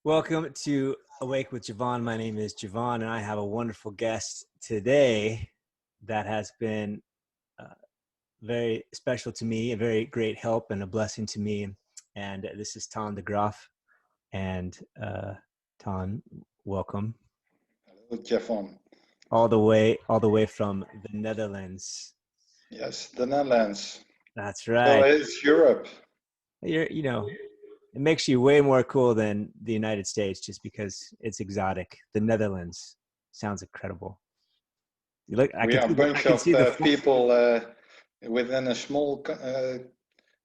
Welcome to Awake with Jevon. My name is Jevon, and I have a wonderful guest today that has been very special to me, a very great help and a blessing to me. And this is Ton de Graaf. And Ton, welcome. Hello, Jevon. All the way from the Netherlands. Yes, the Netherlands. That's So right. it's Europe. It makes you way more cool than the United States just because it's exotic. The Netherlands sounds incredible. You look, We are a I bunch can of see the people within a small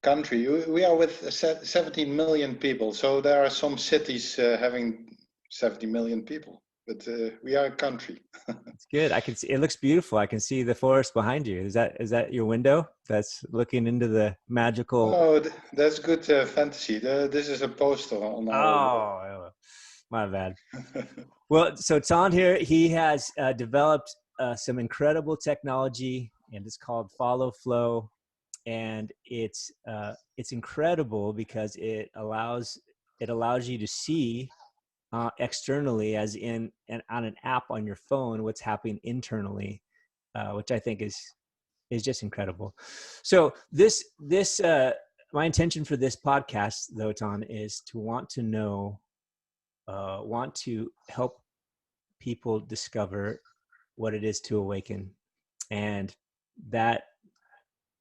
country. We are with 17 million people. So there are some cities having 70 million people, but we are a country. It's good. I can see it looks beautiful. I can see the forest behind you. Is that your window that's looking into the magical? Oh, that's good fantasy. This is a poster on our wall. Oh, my bad. Well, so Ton here, he has developed some incredible technology, and it's called FollowFlow, and it's incredible because it allows you to see externally, as in on an app on your phone, what's happening internally, which I think is just incredible. So this my intention for this podcast, though, Ton, is to want to help people discover what it is to awaken, and that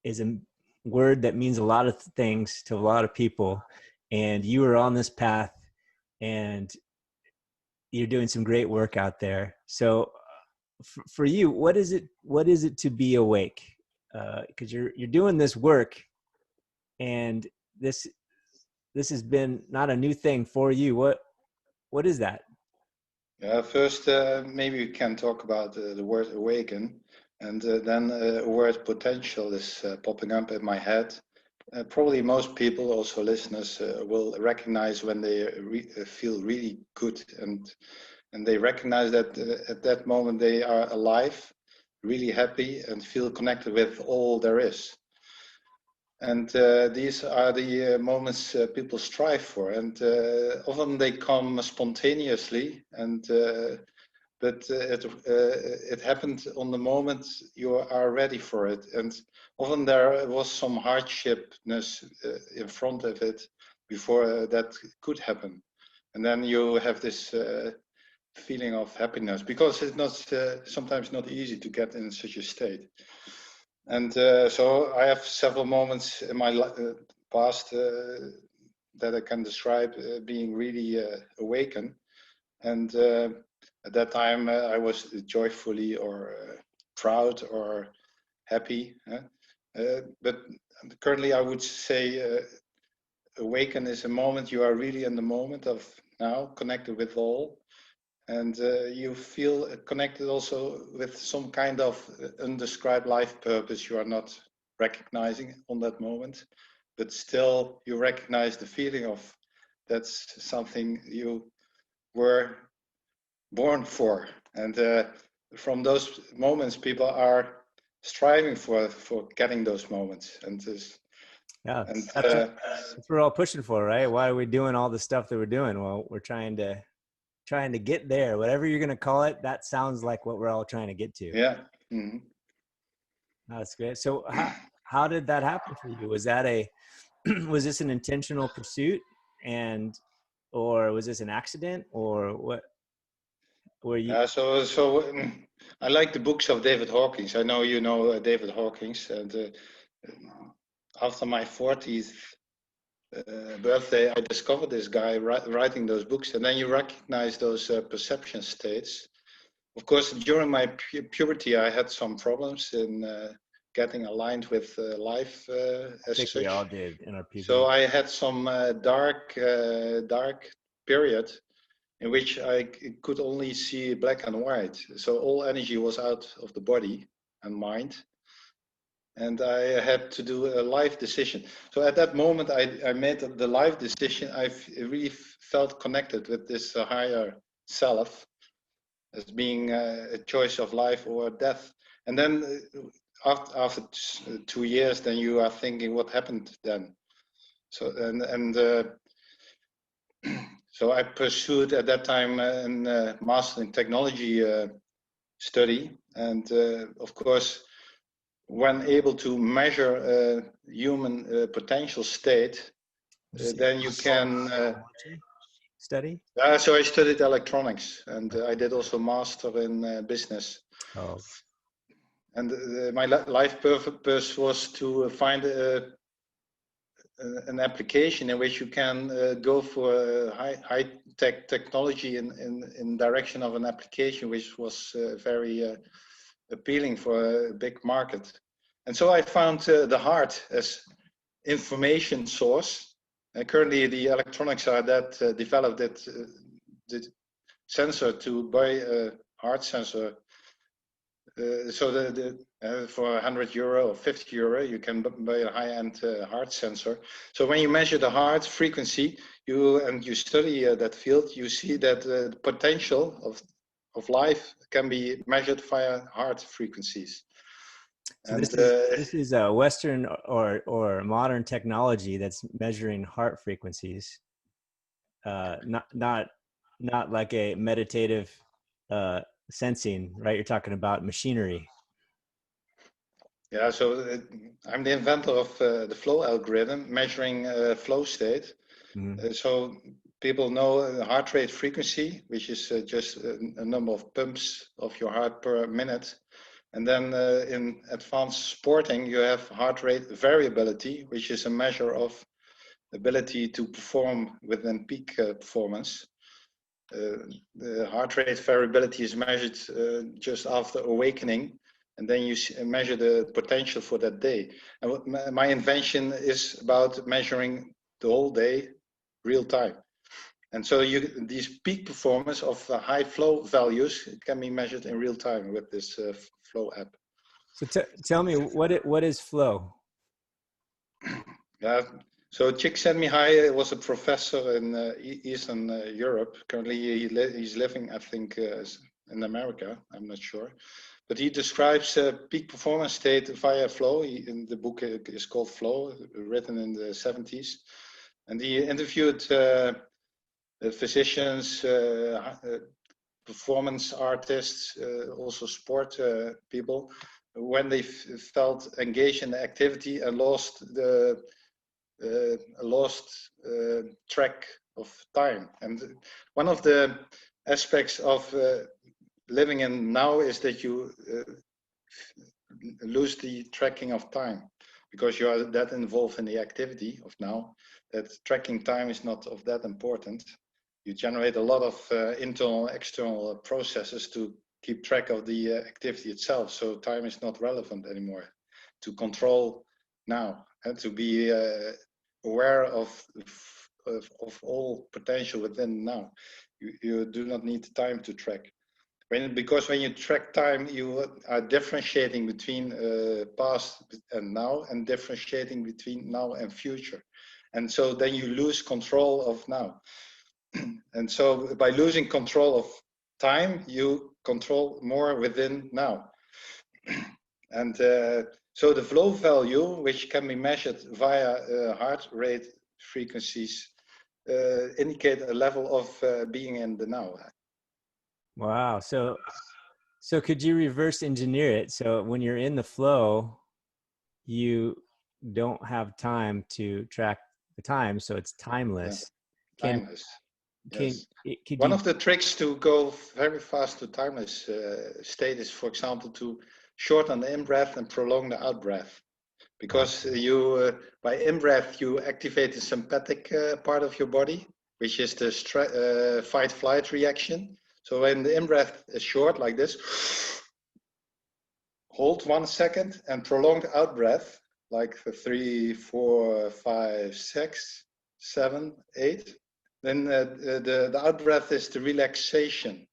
is a word that means a lot of things to a lot of people. And you are on this path, and you're doing some great work out there. So for you, what is it to be awake? Because you're doing this work, and this has been not a new thing for you. What is that? Yeah, first, maybe we can talk about the word awaken, and then a word potential is popping up in my head. Probably most people, also listeners, will recognize when they feel really good, and they recognize that at that moment they are alive, really happy, and feel connected with all there is. And these are the moments people strive for, and often they come spontaneously, and but it happened on the moment you are ready for it. And often there was some hardshipness in front of it before that could happen, and then you have this feeling of happiness, because it's not sometimes not easy to get in such a state. And so I have several moments in my past that I can describe being really awakened. And at that time, I was joyfully or proud or happy. But currently, I would say awaken is a moment you are really in the moment of now, connected with all. And you feel connected also with some kind of undescribed life purpose you are not recognizing on that moment, but still you recognize the feeling of that's something you were born for. And from those moments, people are striving for getting those moments. And this, Yeah, and that's what we're all pushing for, right? Why are we doing all the stuff that we're doing? Well, we're trying to get there. Whatever you're going to call it, that sounds like what we're all trying to get to. yeah. Mm-hmm. That's great. So how did that happen for you? Was that was this an intentional pursuit, or was this an accident, or what were you? I like the books of David Hawkins. I know you know David Hawkins, and after my 40th birthday, I discovered this guy writing those books, and then you recognize those perception states. Of course, during my puberty, I had some problems in getting aligned with life I as think we all such. did in our puberty. So I had some dark period in which I could only see black and white. So all energy was out of the body and mind. And I had to do a life decision. So at that moment, I made the life decision. I really felt connected with this higher self as being a choice of life or death. And then after 2 years, then you are thinking, what happened then? So and So I pursued at that time a master in technology study, and of course, when able to measure human potential state, then you can. Technology study. So I studied electronics, and I did also master in business. Oh, And my life purpose was to find an application in which you can go for high tech technology in direction of an application which was very appealing for a big market. And so I found the heart as information source. Currently, the electronics are that developed that the sensor to buy a heart sensor. So for €100 or €50, you can buy a high-end heart sensor. So when you measure the heart frequency, you study that field, you see that the potential of life can be measured via heart frequencies. so And this is a Western or modern technology that's measuring heart frequencies, not like a meditative sensing, right? You're talking about machinery. yeah, so I'm the inventor of the flow algorithm measuring flow state. Mm-hmm. So people know the heart rate frequency, which is just a number of pumps of your heart per minute. And then in advanced sporting, you have heart rate variability, which is a measure of ability to perform within peak performance. The heart rate variability is measured just after awakening, and then you measure the potential for that day. And my invention is about measuring the whole day, real time. And so these peak performance of high flow values can be measured in real time with this flow app. So tell me, what is flow? Yeah. So Csikszentmihalyi was a professor in Eastern Europe. Currently, he's living, I think, in America. I'm not sure. But he describes peak performance state via flow. In the book is called Flow, written in the 70s. And he interviewed physicians, performance artists, also sport people, when they felt engaged in the activity and lost track of time. And one of the aspects of living in now is that you lose the tracking of time, because you are that involved in the activity of now that tracking time is not of that important. You generate a lot of internal, external processes to keep track of the activity itself. So time is not relevant anymore to control now, and to be aware of all potential within now. You do not need time to track. Because when you track time, you are differentiating between past and now, and differentiating between now and future. And so then you lose control of now. And so by losing control of time, you control more within now. And so the flow value, which can be measured via heart rate frequencies, indicate a level of being in the now. Wow. So could you reverse engineer it? So when you're in the flow, you don't have time to track the time, so it's timeless. Yeah, timeless. Yes. Could One you? of the tricks to go very fast to timeless state is, for example, to shorten the in-breath and prolong the out-breath. Because you, by in-breath, you activate the sympathetic part of your body, which is the fight-flight reaction. So when the in-breath is short, like this, hold 1 second and prolong the out-breath, like 3, 4, 5, 6, 7, 8. Then the out-breath is the relaxation.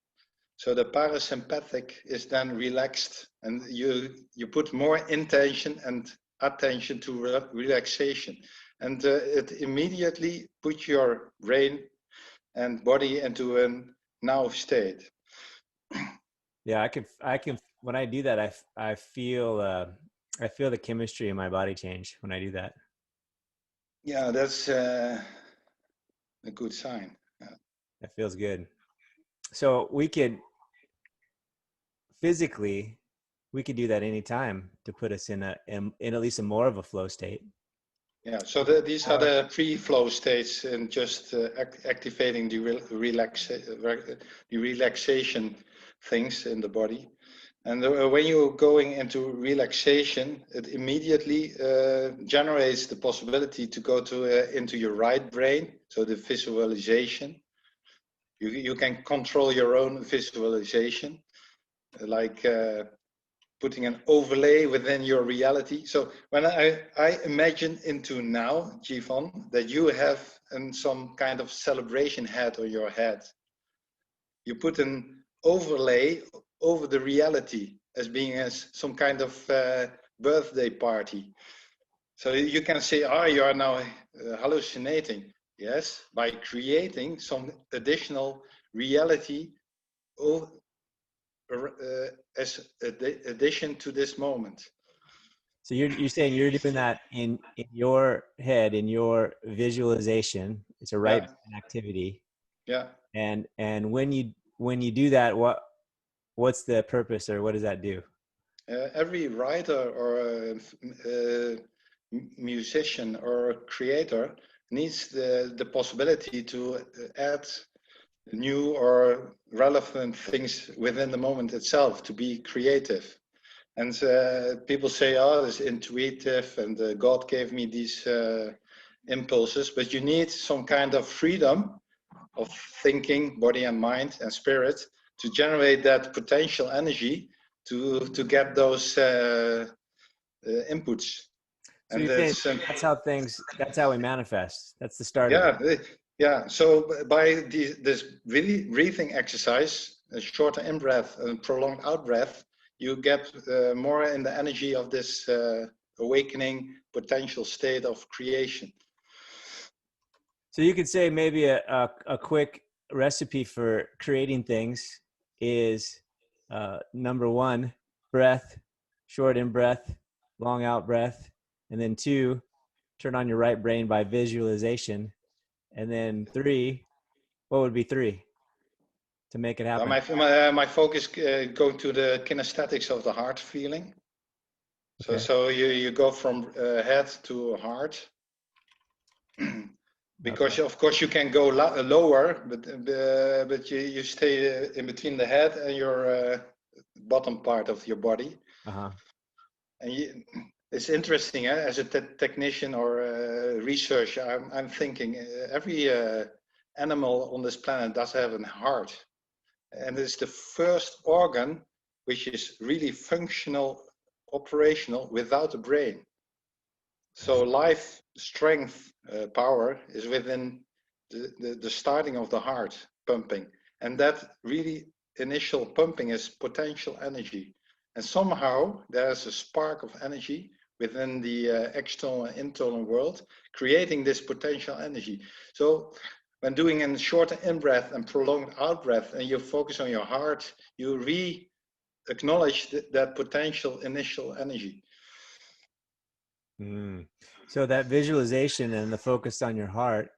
So the parasympathetic is then relaxed, and you put more intention and attention to relaxation. And it immediately puts your brain and body into a now state. Yeah, I can. When I do that, I feel the chemistry in my body change when I do that. Yeah, that's a good sign. Yeah. That feels good. So we could physically, we could do that anytime to put us in at least a more of a flow state. Yeah, so these are Or the pre-flow states and just activating the relaxation things in the body. And when you're going into relaxation, it immediately generates the possibility to go to into your right brain, so the visualization. You can control your own visualization, like putting an overlay within your reality. So when I imagine into now, Jevon, that you have some kind of celebration hat on your head, you put an overlay over the reality as being as some kind of birthday party. So you can say, oh, you are now hallucinating. Yes, by creating some additional reality as addition to this moment. so you're saying you're doing that in your head, in your visualization. It's a right Yeah, brain activity. yeah. And when you do that, what's the purpose, or what does that do? Every writer or musician or creator needs the possibility to add new or relevant things within the moment itself, to be creative. And people say, oh, it's intuitive and God gave me these impulses, but you need some kind of freedom of thinking, body and mind and spirit, to generate that potential energy to get those inputs. So And you're saying that's how we manifest. That's the start of it. yeah, yeah. So by this breathing exercise, a shorter in breath and prolonged out breath, you get more in the energy of this awakening potential state of creation. So you could say maybe a quick recipe for creating things is number one, breath, short in breath, long out breath, and then two, turn on your right brain by visualization, and then three, what would be three to make it happen? My focus going to the kinesthetics of the heart feeling. So Okay. so you go from head to heart. Because Okay. of course you can go lower, but you stay in between the head and your bottom part of your body. Uh-huh. And it's interesting, as a technician or researcher, I'm thinking every animal on this planet does have a heart, and it's the first organ which is really functional, operational without a brain. So life, strength, power is within the starting of the heart pumping. And that really initial pumping is potential energy. And somehow there's a spark of energy within the external and internal world, creating this potential energy. So when doing a shorter in-breath and prolonged out-breath, and you focus on your heart, you re-acknowledge that potential initial energy. Mm. So that visualization and the focus on your heart,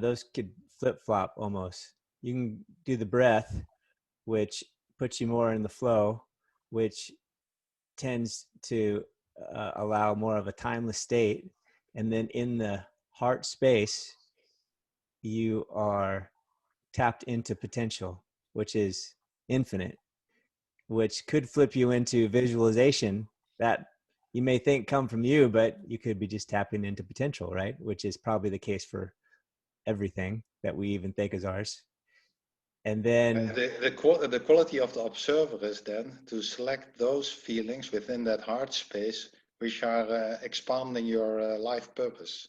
those could flip flop almost. You can do the breath, which puts you more in the flow, which tends to allow more of a timeless state. And then in the heart space, you are tapped into potential, which is infinite, which could flip you into visualization that you may think come from you, but you could be just tapping into potential, right? Which is probably the case for everything that we even think is ours. And then The quality of the observer is then to select those feelings within that heart space which are expanding your life purpose.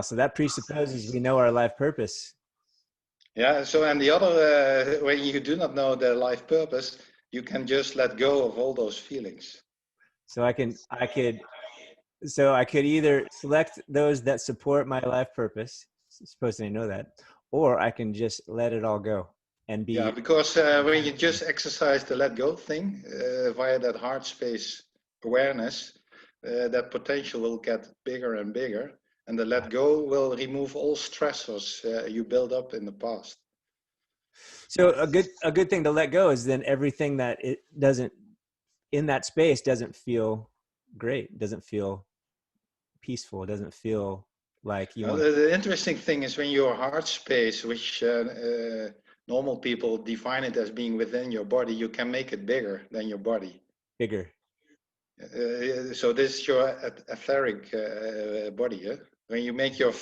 so that presupposes we know our life purpose. Yeah, so and the other, when you do not know the life purpose, you can just let go of all those feelings. So I could either select those that support my life purpose, supposing I know that, or I can just let it all go and Yeah, be. because when you just exercise the let go thing via that heart space awareness, that potential will get bigger and bigger, and the let go will remove all stressors you built up in the past. So a good thing to let go is then everything that it doesn't in that space doesn't feel great, doesn't feel peaceful, doesn't feel like you Well, want the interesting thing is when your heart space, which normal people define it as being within your body, you can make it bigger than your body. bigger. So this is your etheric body. Yeah? When you make your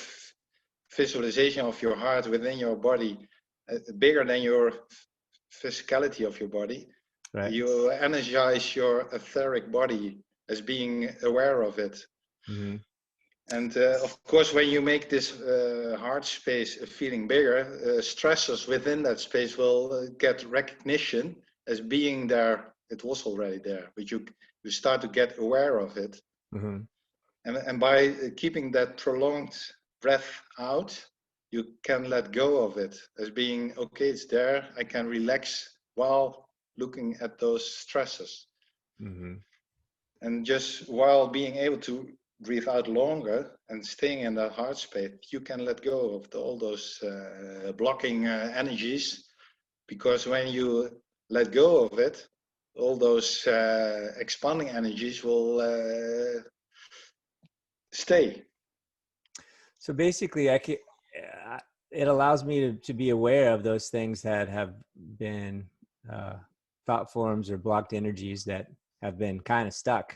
visualization of your heart within your body bigger than your physicality of your body, Right. you energize your etheric body as being aware of it. Mm-hmm. And of course, when you make this heart space feeling bigger, stressors within that space will get recognition as being there. It was already there, but you start to get aware of it. Mm-hmm. And by keeping that prolonged breath out, you can let go of it as being, okay, it's there. I can relax while looking at those stresses. Mm-hmm. And just while being able to breathe out longer and staying in that heart space, you can let go of all those blocking energies, because when you let go of it, all those expanding energies will stay. So basically, it allows me to be aware of those things that have been thought forms or blocked energies that have been kind of stuck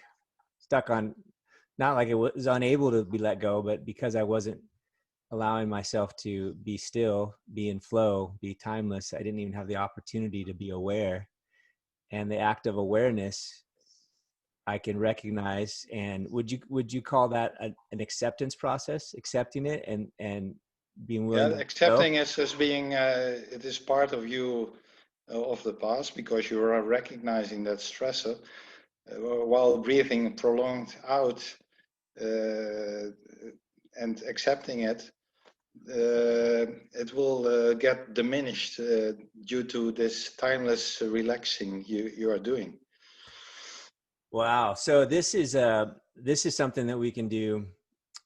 on, not like it was unable to be let go, but because I wasn't allowing myself to be still, be in flow, be timeless, I didn't even have the opportunity to be aware. And the act of awareness, I can recognize. And would you call that an acceptance process, accepting it and being willing Yeah, to go? accepting it as being it is part of you of the past, because you are recognizing that stressor while breathing prolonged out and accepting it. It will get diminished due to this timeless relaxing you are doing. Wow. So this is something that we can do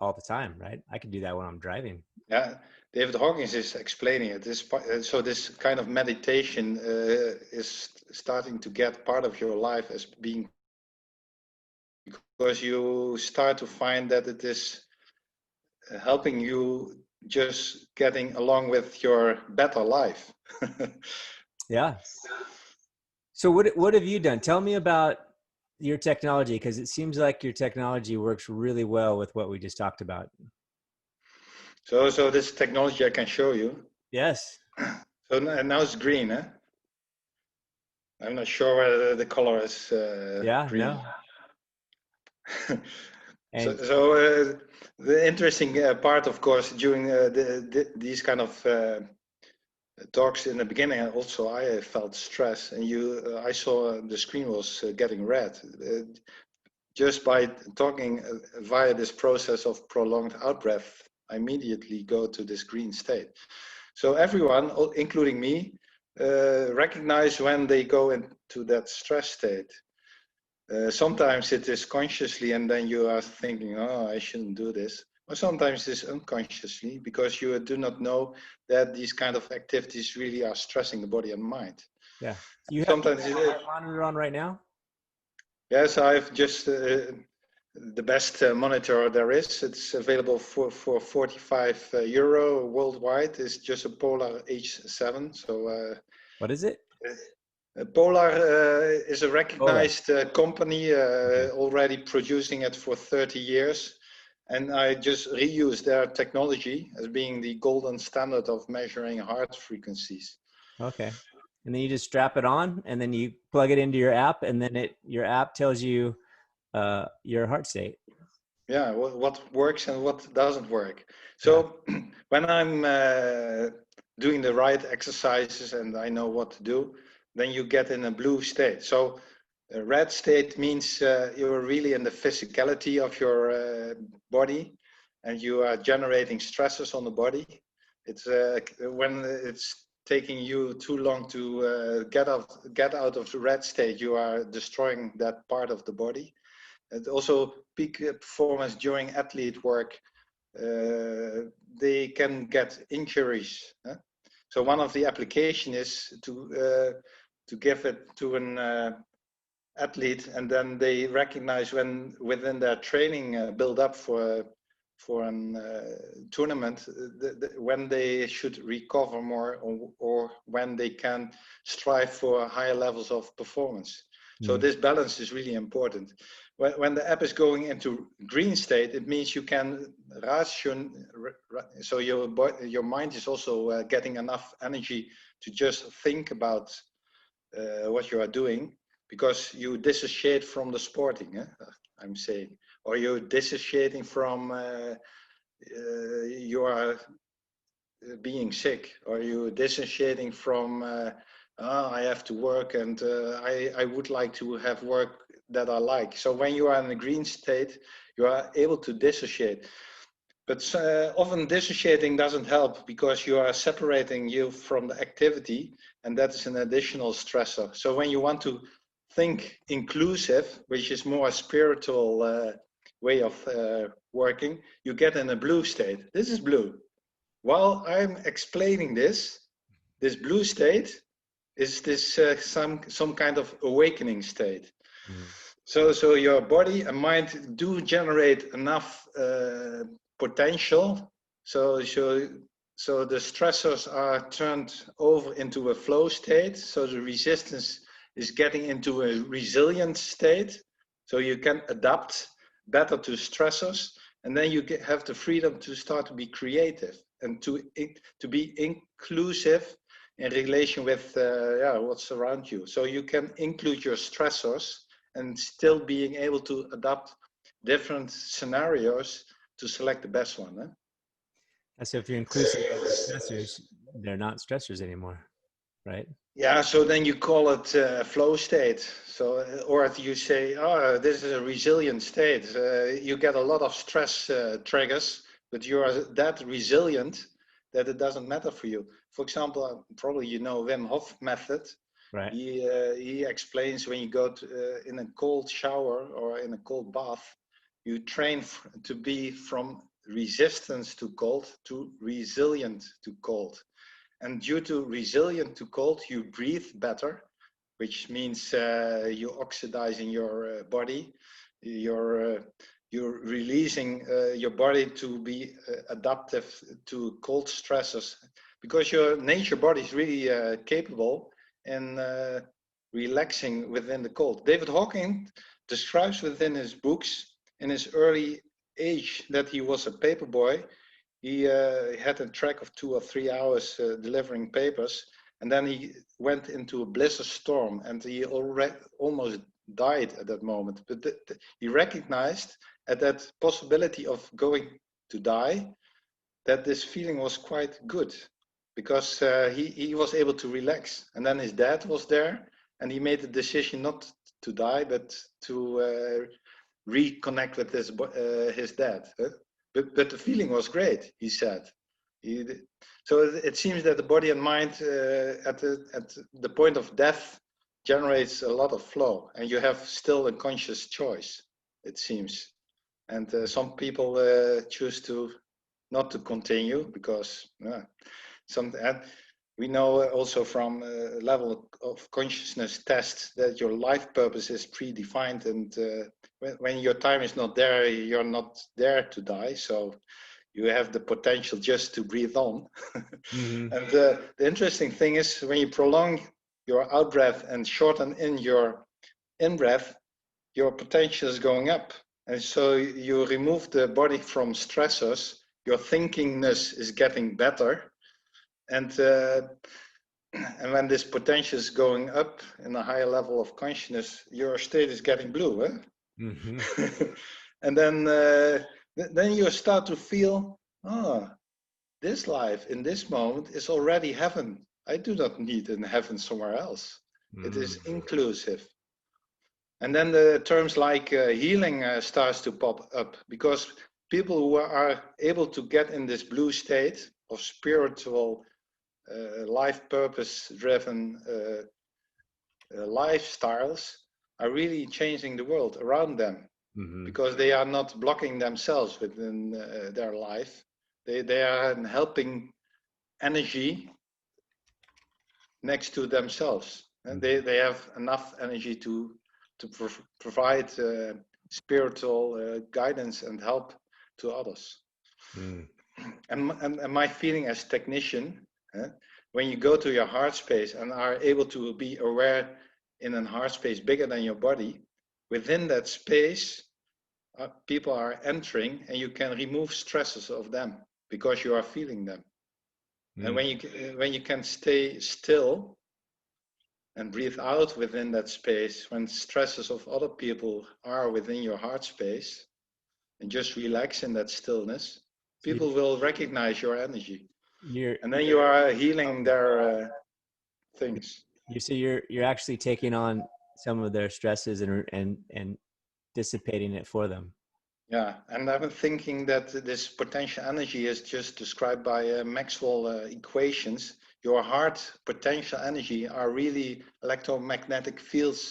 all the time, right? I can do that when I'm driving. Yeah, David Hawkins is explaining it. So this kind of meditation is starting to get part of your life as being, because you start to find that it is helping you just getting along with your better life. Yeah. So what have you done? Tell me about your technology, because it seems like your technology works really well with what we just talked about. So this technology I can show you. Yes. So now it's green, huh? I'm not sure whether the color is Yeah, green. no. So, And the interesting part, of course, during these kind of talks in the beginning, also I felt stress, and I saw the screen was getting red. Just by talking via this process of prolonged out breath, I immediately go to this green state. So everyone, including me, recognize when they go into that stress state. Sometimes it is consciously, and then you are thinking, oh, I shouldn't do this. Or sometimes it's unconsciously, because you do not know that these kind of activities really are stressing the body and mind. yeah, you have Sometimes a heart monitor on right now? yes, I've just the best monitor there is. It's available for 45 euro worldwide. It's just a Polar H7. So What is it? Polar is a Polar. recognized company Okay. already producing it for 30 years. And I just reuse their technology as being the golden standard of measuring heart frequencies. Okay. And then you just strap it on, and then you plug it into your app, and then your app tells you your heart state. Yeah, what works and what doesn't work. Yeah. So when I'm doing the right exercises and I know what to do, then you get in a blue state. So a red state means you're really in the physicality of your body, and you are generating stresses on the body. It's when it's taking you too long to get out of the red state, you are destroying that part of the body. And also peak performance during athlete work, they can get injuries. Huh? So one of the application is to give it to an athlete, and then they recognize when within their training build up for a tournament, when they should recover more, or when they can strive for higher levels of performance. So this balance is really important. When the app is going into green state, it means you can ration, so your mind is also getting enough energy to just think about what you are doing, because you dissociate from the sporting, I'm saying, or you're dissociating from you are being sick, or you're dissociating from I have to work, and I would like to have work that I like. So when you are in a green state, you are able to dissociate. But often dissociating doesn't help, because you are separating you from the activity, and that is an additional stressor. So when you want to think inclusive, which is more a spiritual way of working, you get in a blue state. This is blue. While I'm explaining this blue state is this some kind of awakening state. So your body and mind do generate enough potential. So the stressors are turned over into a flow state. So the resistance is getting into a resilient state. So you can adapt better to stressors, and then you have the freedom to start to be creative and to be inclusive in relation with what's around you. So you can include your stressors and still being able to adapt different scenarios to select the best one. And so if you're inclusive of the stressors, they're not stressors anymore, right? Yeah, so then you call it flow state. So, or if you say, oh, this is a resilient state, you get a lot of stress triggers, but you are that resilient that it doesn't matter for you. For example, probably you know Wim Hof method. Right. He explains when you go to, in a cold shower or in a cold bath, you train to be from resistance to cold to resilient to cold. And due to resilient to cold, you breathe better, which means you're oxidizing your body. You're releasing your body to be adaptive to cold stresses, because your nature body is really capable in relaxing within the cold. David Hawking describes within his books in his early age that he was a paper boy. He had a track of 2 or 3 hours delivering papers, and then he went into a blizzard storm, and he already almost died at that moment. But he recognized at that possibility of going to die that this feeling was quite good, because he was able to relax. And then his dad was there, and he made the decision not to die, but to reconnect with his dad. But the feeling was great, he said. So it seems that the body and mind at the point of death generates a lot of flow, and you have still a conscious choice, it seems. And some people choose to not to continue, because we know also from level of consciousness tests that your life purpose is predefined, and when your time is not there, you're not there to die. So you have the potential just to breathe on. And the interesting thing is, when you prolong your out breath and shorten in your in breath, your potential is going up. And so you remove the body from stressors, your thinkingness is getting better. And when this potential is going up in a higher level of consciousness, your state is getting blue. And then you start to feel, oh, this life in this moment is already heaven. I do not need in heaven somewhere else. It is inclusive. And then the terms like healing starts to pop up, because people who are able to get in this blue state of spiritual life purpose driven lifestyles are really changing the world around them, because they are not blocking themselves within their life. They are helping energy next to themselves. And they have enough energy to provide spiritual guidance and help to others. And my feeling as technician, when you go to your heart space and are able to be aware in a heart space bigger than your body, within that space, people are entering, and you can remove stresses of them because you are feeling them. And when you can stay still and breathe out within that space, when stresses of other people are within your heart space, and just relax in that stillness, people will recognize your energy. And then you are healing their things. So you're actually taking on some of their stresses and dissipating it for them. Yeah, and I've been thinking that this potential energy is just described by Maxwell equations. Your heart potential energy are really electromagnetic fields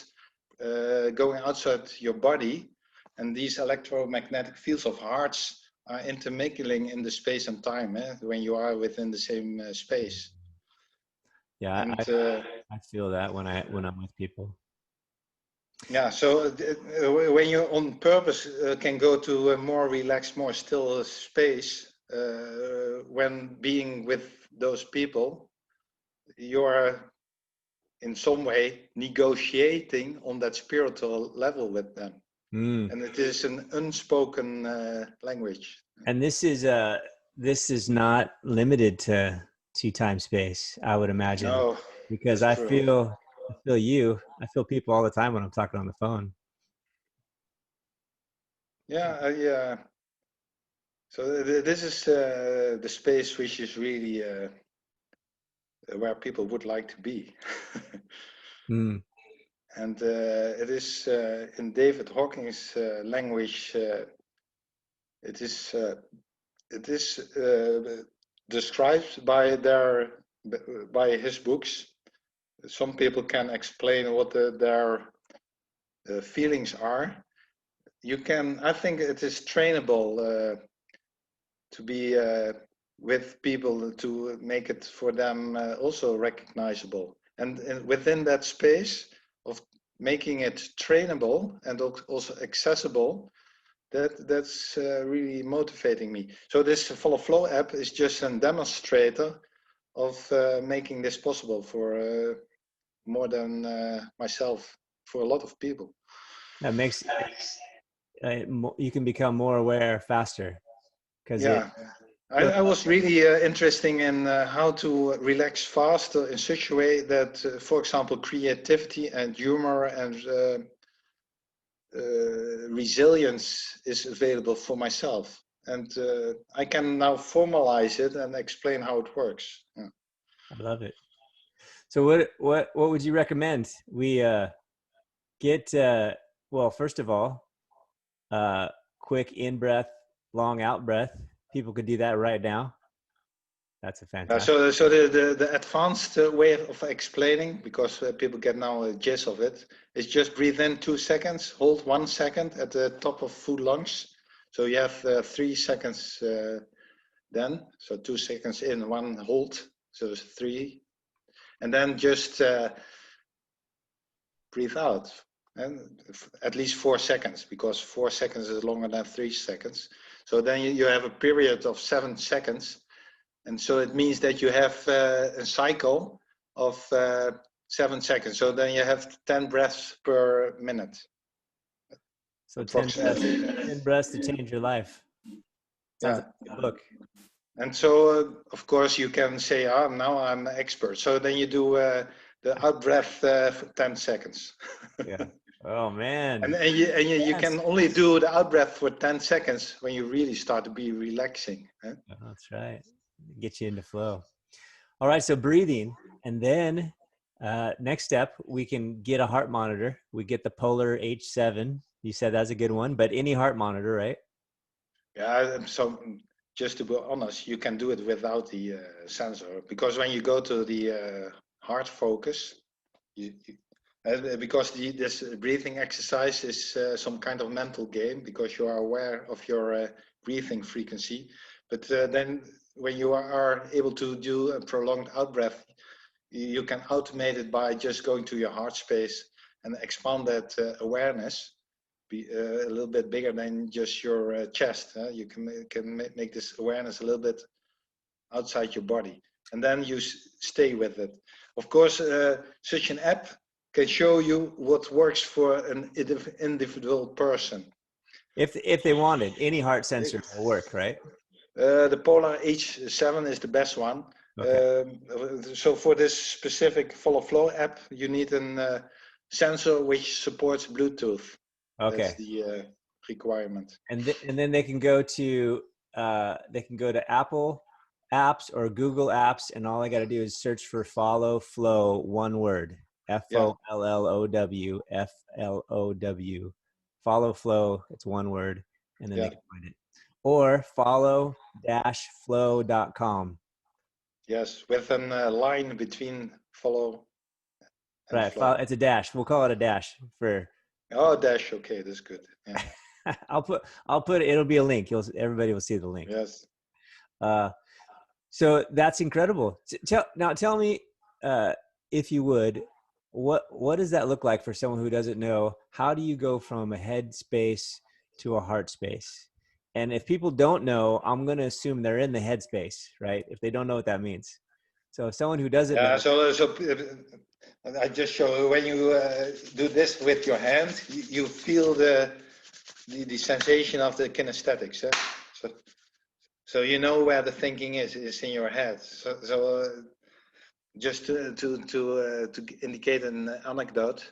going outside your body, and these electromagnetic fields of hearts are intermingling in the space and time when you are within the same space. Yeah, and, I feel that when I'm with people. Yeah, so when you on purpose can go to a more relaxed, more still space, when being with those people, you're in some way negotiating on that spiritual level with them. And it is an unspoken language. And this is not limited to time space, I would imagine. No, because I feel people all the time when I'm talking on the phone. Yeah, yeah. So this is the space which is really where people would like to be. And it is in David Hawking's language. It is described by his books. Some people can explain what their feelings are. I think it is trainable to be with people to make it for them also recognizable. And within that space of making it trainable and also accessible, that's really motivating me. So this FollowFlow app is just a demonstrator of making this possible for more than myself, for a lot of people. That makes you can become more aware faster. Yeah, I was really interested in how to relax faster in such a way that, for example, creativity and humor and resilience is available for myself. And I can now formalize it and explain how it works. Yeah. I love it. So what would you recommend? We get, well, first of all, quick in breath, long out breath. People could do that right now. That's a fantastic. So the advanced way of explaining, because people get now a gist of it, is just breathe in 2 seconds, hold 1 second at the top of full lungs. So you have 3 seconds then. So 2 seconds in, 1 hold, so it's 3. And then just breathe out. And at least 4 seconds, because 4 seconds is longer than 3 seconds. So then you have a period of 7 seconds. And so it means that you have a cycle of 7 seconds. So then you have 10 breaths per minute. So 10 breaths to change your life. Sounds like a book. And so, of course, you can say, now I'm an expert. So then you do the out breath for 10 seconds. Yeah. Oh, man. And you can only do the out breath for 10 seconds when you really start to be relaxing. Huh? Oh, that's right. Get you into flow. All right, so breathing, and then next step, we can get a heart monitor. We get the Polar H7. You said that's a good one, but any heart monitor, right? Yeah, so just to be honest, you can do it without the sensor, because when you go to the heart focus, because this breathing exercise is some kind of mental game, because you are aware of your breathing frequency, but then when you are able to do a prolonged out breath, You can automate it by just going to your heart space and expand that awareness, be a little bit bigger than just your chest. You can make this awareness a little bit outside your body, and then you stay with it. Of course, such an app can show you what works for an individual person. If they wanted, any heart sensor will work, right? The Polar H7 is the best one. Okay. So for this specific FollowFlow app, you need a sensor which supports Bluetooth. Okay. That's the requirement. And then they can go to Apple apps or Google apps, and all I got to do is search for FollowFlow, one word, FollowFlow, FLOW, FollowFlow. It's one word, and then they can find it. Or follow-flow.com. Yes, with a line between follow and right, flow. It's a dash. We'll call it a dash for. Oh, dash. Okay, that's good. Yeah. I'll put. It'll be a link. Everybody will see the link. Yes. So that's incredible. Tell me, if you would, what does that look like for someone who doesn't know? How do you go from a head space to a heart space? And if people don't know, I'm going to assume they're in the head space, right? If they don't know what that means. So someone who doesn't know. So I just show when you do this with your hand, you feel the sensation of the kinesthetics. So you know where the thinking is in your head. So just to indicate an anecdote,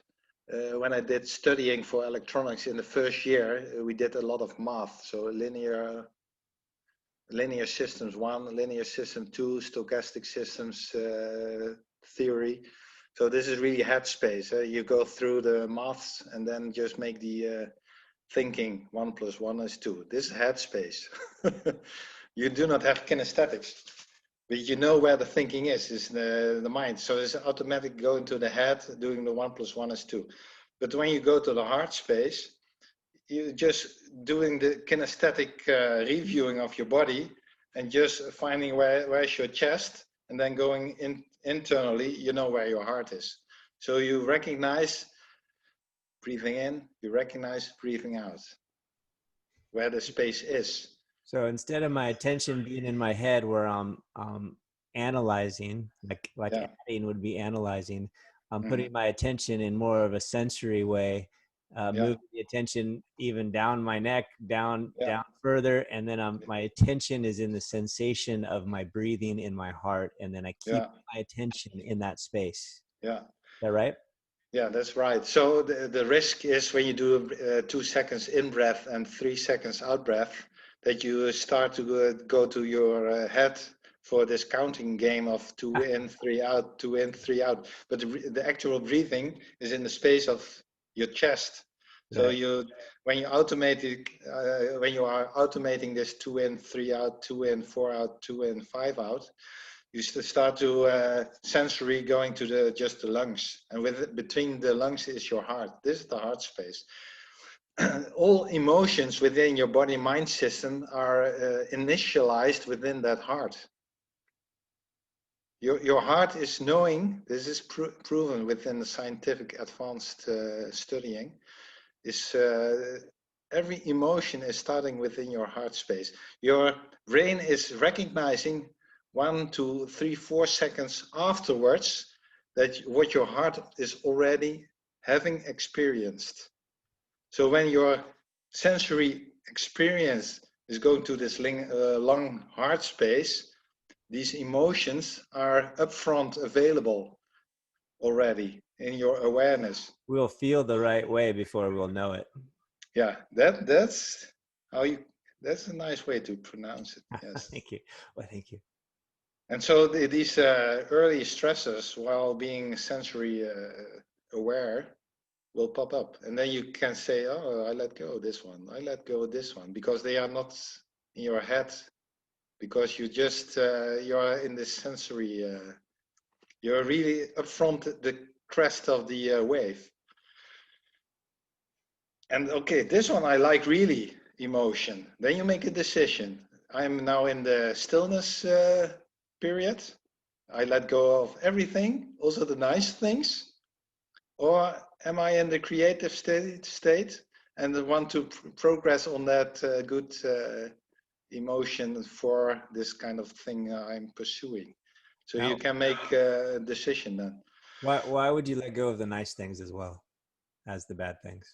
when I did studying for electronics in the first year, we did a lot of math. So linear systems 1, linear system 2, stochastic systems theory. So this is really headspace. You go through the maths and then just make the thinking 1 + 1 is 2. This is headspace. You do not have kinesthetics, but you know where the thinking is the mind. So it's automatic going to the head, doing the 1 + 1 is 2. But when you go to the heart space, you're just doing the kinesthetic reviewing of your body and just finding where's your chest, and then going internally, you know where your heart is. So you recognize breathing in, you recognize breathing out, where the space is. So instead of my attention being in my head where I'm analyzing, like adding would be analyzing, I'm putting my attention in more of a sensory way, moving the attention even down my neck, down further, and then my attention is in the sensation of my breathing in my heart, and then I keep my attention in that space. Yeah. Is that right? Yeah, that's right. So the risk is when you do 2 seconds in breath and 3 seconds out breath, that you start to go to your head for this counting game of 2 in, 3 out, 2 in, 3 out. But the actual breathing is in the space of your chest. So when you automate it, when you are automating this 2 in, 3 out, 2 in, 4 out, 2 in, 5 out, you start to sensory going to just the lungs, and between the lungs is your heart. This is the heart space. All emotions within your body-mind system are initialized within that heart. Your heart is knowing, this is proven within the scientific advanced studying, is every emotion is starting within your heart space. Your brain is recognizing 1, 2, 3, 4 seconds afterwards that what your heart is already having experienced. So when your sensory experience is going to this long heart space, these emotions are upfront available already in your awareness. We'll feel the right way before we'll know it. Yeah, that's how you. That's a nice way to pronounce it. Yes. Thank you. Well, thank you. And so these early stressors, while being sensory aware, will pop up, and then you can say, "Oh, I let go of this one. I let go of this one," because they are not in your head, because you just you're in this sensory. You're really upfront the crest of the wave. And okay, this one I like really emotion. Then you make a decision. I'm now in the stillness period. I let go of everything, also the nice things? Or am I in the creative state and want to progress on that good emotion for this kind of thing I'm pursuing? So you Now, can make a decision then. why would you let go of the nice things as well as the bad things?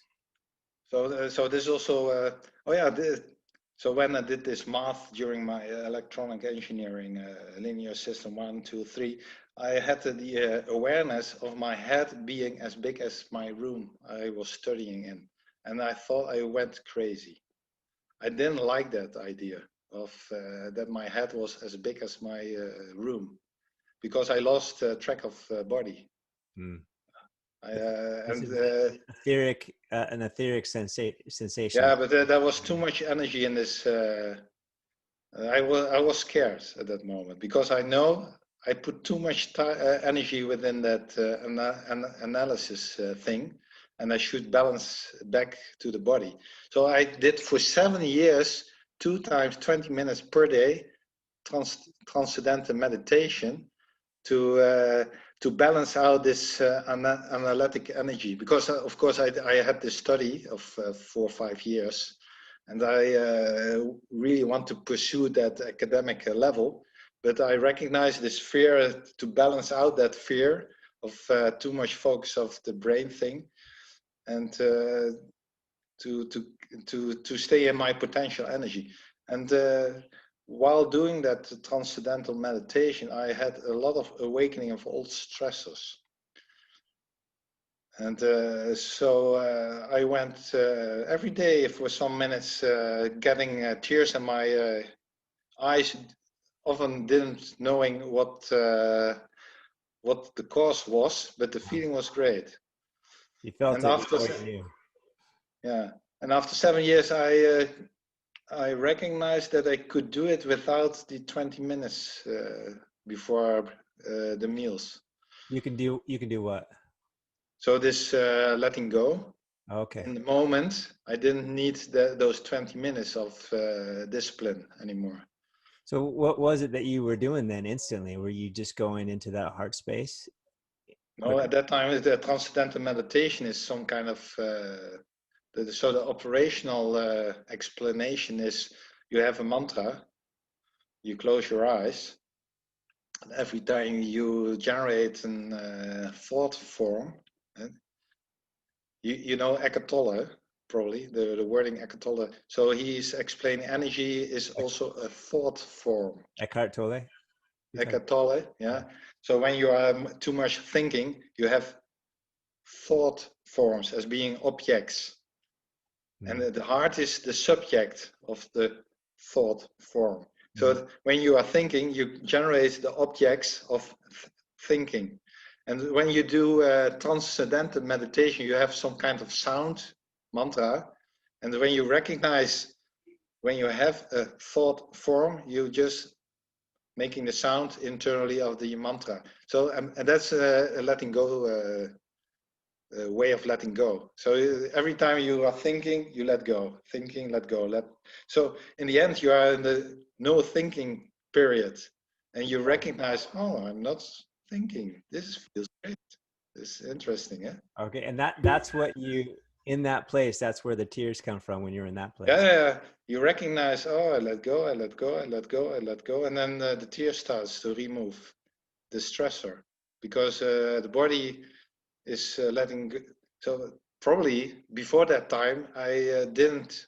So this also, oh yeah, so when I did this math during my electronic engineering linear system 1, 2, 3, I had the awareness of my head being as big as my room I was studying in. And I thought I went crazy. I didn't like that idea of that my head was as big as my room, because I lost track of body. Mm. This And is an etheric sensation. yeah, but there was too much energy in this. I was scared at that moment, because I know I put too much energy within that analysis thing, and I should balance back to the body. So I did for 7 years, 2 times 20 minutes per day, transcendental meditation to balance out this analytic energy, because of course I had this study of 4 or 5 years, and I really want to pursue that academic level, but I recognize this fear, to balance out that fear of too much focus of the brain thing, and to stay in my potential energy. And while doing that transcendental meditation, I had a lot of awakening of old stressors. And so I went every day for some minutes, getting tears in my eyes, often didn't knowing what the cause was, but the feeling was great. You felt And it after, before you knew. yeah, and after 7 years, I recognized that I could do it without the 20 minutes before the meals. You can do what? So this letting go. Okay. In the moment, I didn't need those 20 minutes of discipline anymore. So what was it that you were doing then instantly? Were you just going into that heart space No, quickly? at that time, the transcendental meditation is some kind of, so the operational explanation is, you have a mantra, you close your eyes, and every time you generate a thought form, you know Eckhart Tolle, probably, the wording Eckhart Tolle. So he's explaining energy is also a thought form. Eckhart Tolle? Eckhart Tolle, yeah. So when you are too much thinking, you have thought forms as being objects. And the heart is the subject of the thought form. So when you are thinking, you generate the objects of thinking. And when you do transcendental meditation, you have some kind of sound, mantra. And when you recognize, when you have a thought form, you just making the sound internally of the mantra. So, and that's a letting go way of letting go. So every time you are thinking, you let go. Thinking, let go. So in the end, you are in the no thinking period, and you recognize, oh, I'm not thinking. This feels great. This is interesting, yeah. Okay, and that's what you in that place. That's where the tears come from when you're in that place. Yeah. You recognize, oh, I let go, I let go, I let go, I let go, and then the tear starts to remove the stressor, because the body is letting go. So probably before that time, I didn't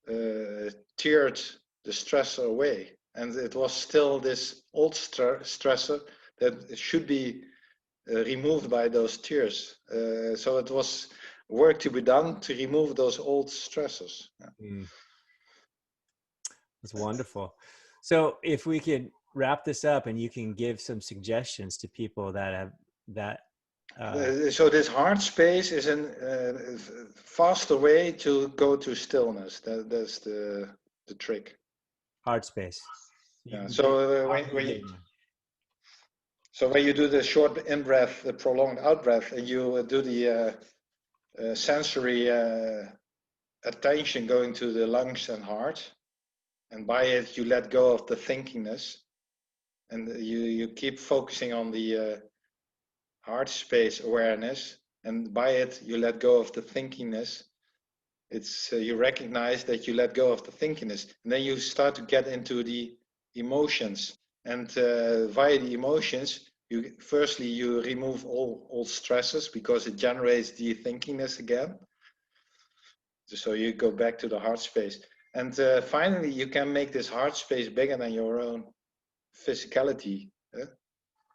teared the stressor away, and it was still this old stressor that should be removed by those tears. So it was work to be done to remove those old stressors. Mm, that's wonderful. So if we could wrap this up and you can give some suggestions to people that have that So this heart space is a faster way to go to stillness. That's the trick. heart space. Yeah. You So how can you give one? when you do the short in breath, the prolonged out breath, and you do the sensory attention going to the lungs and heart, and by it you let go of the thinkingness. and you keep focusing on the heart space awareness, and by it you let go of the thinkingness. It's you recognize that you let go of the thinkingness, and then you start to get into the emotions, and via the emotions you firstly you remove all stresses because it generates the thinkingness again. So you go back to the heart space, and finally you can make this heart space bigger than your own physicality.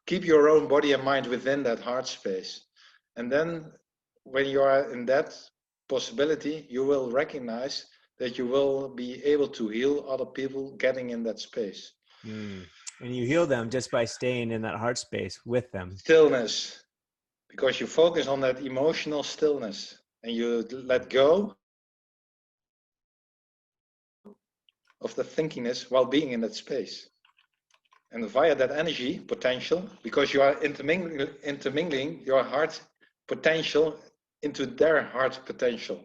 Keep your own body and mind within that heart space, and then when you are in that possibility, you will recognize that you will be able to heal other people getting in that space. And you heal them just by staying in that heart space with them. Stillness, because you focus on that emotional stillness and you let go of the thinkingness while being in that space. And via that energy potential, because you are intermingling your heart potential into their heart potential.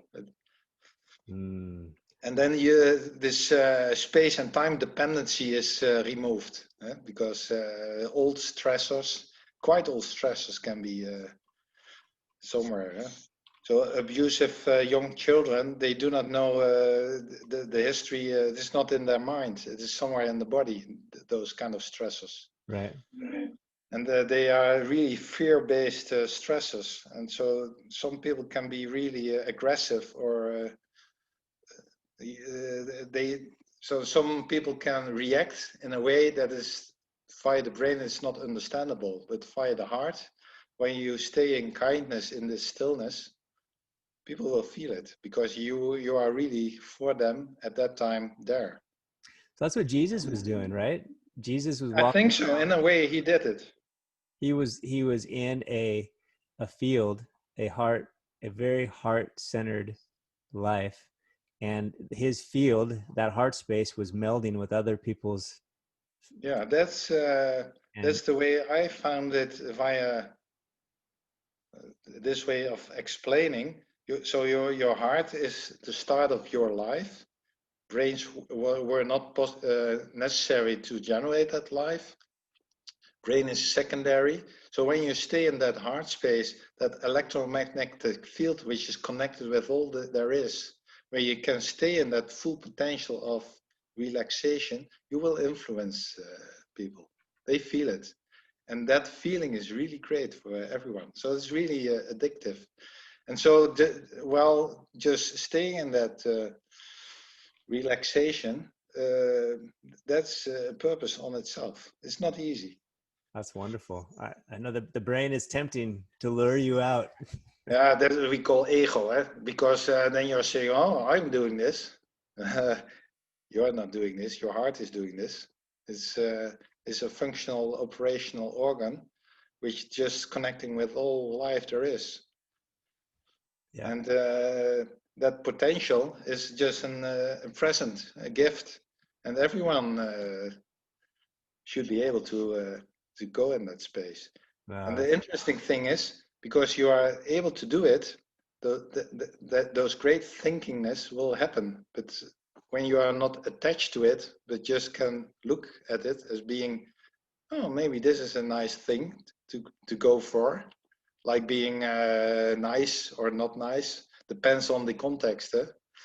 And then this space and time dependency is removed, because old stressors, quite old stressors can be somewhere. So abusive young children, they do not know the history. It is not in their mind. It is somewhere in the body, those kind of stressors. Right. And they are really fear-based stressors. And so some people can be really aggressive, or so some people can react in a way that is via the brain is not understandable, but via the heart, when you stay in kindness in this stillness, people will feel it because you are really for them at that time there. So that's what Jesus was doing, right? Jesus was I walking. think so. In a way, he did it. He was in a field, a very heart-centered life, and his field, that heart space, was melding with other people's. Yeah, that's the way I found it via this way of explaining. So your heart is the start of your life. Brains were not necessary to generate that life. Brain is secondary. So when you stay in that heart space, that electromagnetic field, which is connected with all that there is, where you can stay in that full potential of relaxation, you will influence people. They feel it. And that feeling is really great for everyone. So it's really addictive. And so while just staying in that relaxation, that's a purpose on itself. It's not easy. That's wonderful. I know that the brain is tempting to lure you out. Yeah, that's what we call ego, because then you're saying, oh, I'm doing this. You're not doing this. Your heart is doing this. It's a functional, operational organ, which just connecting with all life there is. Yeah. And that potential is just a present, a gift, and everyone should be able to go in that space. And the interesting thing is, because you are able to do it, those great thinkingness will happen. But when you are not attached to it, but just can look at it as being, oh, maybe this is a nice thing to go for, like being nice or not nice, depends on the context.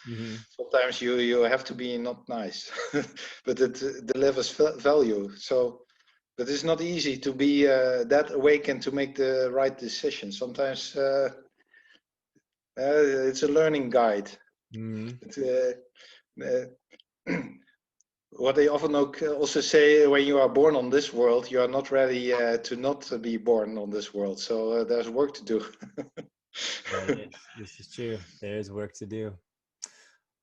Mm-hmm. Sometimes you have to be not nice, but it delivers value. So, but it's not easy to be that awakened to make the right decision. Sometimes it's a learning guide. Mm-hmm. What they often also say, when you are born on this world, you are not ready to not be born on this world. So there's work to do. This is true. There is work to do.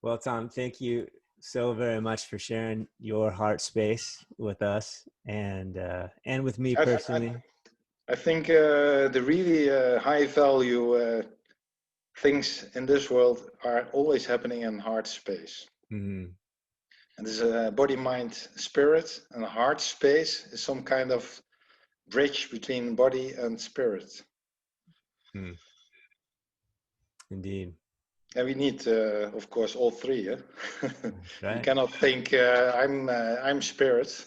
Well, Tom, thank you so very much for sharing your heart space with us and with me personally. I think the really high value things in this world are always happening in heart space. Mm-hmm. And there's a body, mind, spirit, and a heart space is some kind of bridge between body and spirit. Indeed. And we need, of course, all three. Yeah? That's You right. cannot think I'm spirit.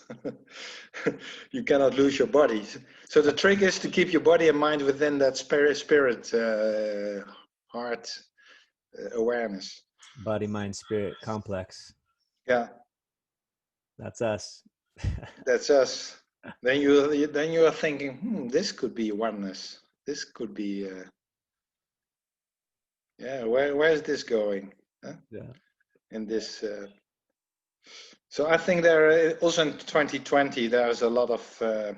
You cannot lose your body. So the trick is to keep your body and mind within that spirit heart awareness. Body, mind, spirit complex. Yeah, That's us. that's us. Then you are thinking, this could be oneness. This could be, yeah. Where is this going? Huh? Yeah. In this. So I think there also in 2020 there's a lot of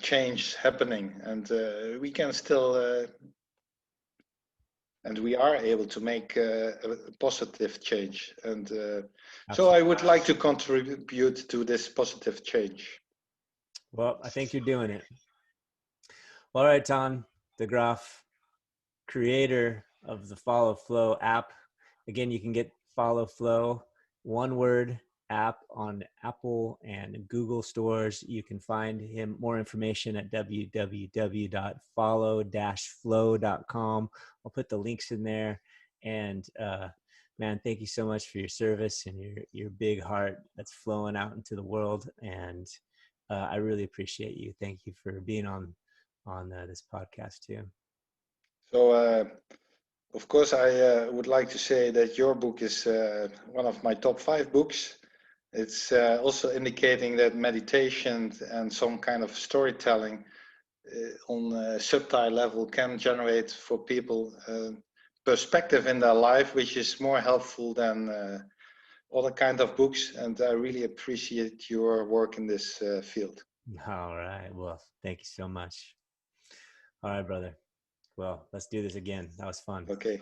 change happening, and we can still and we are able to make a positive change. And so I would like to contribute to this positive change. Well, I think you're doing it. All right, Tom, the Graff, creator of the FollowFlow app. Again, you can get FollowFlow, one word, app on Apple and Google stores. You can find him more information at www.follow-flow.com. I'll put the links in there. And man, thank you so much for your service and your big heart that's flowing out into the world. And I really appreciate you. Thank you for being on this podcast too. So of course I would like to say that your book is one of my top 5 books. It's also indicating that meditation and some kind of storytelling on a subtle level can generate for people perspective in their life, which is more helpful than other kind of books. And I really appreciate your work in this field. All right. Well, thank you so much. All right, brother. Well, let's do this again. That was fun. Okay.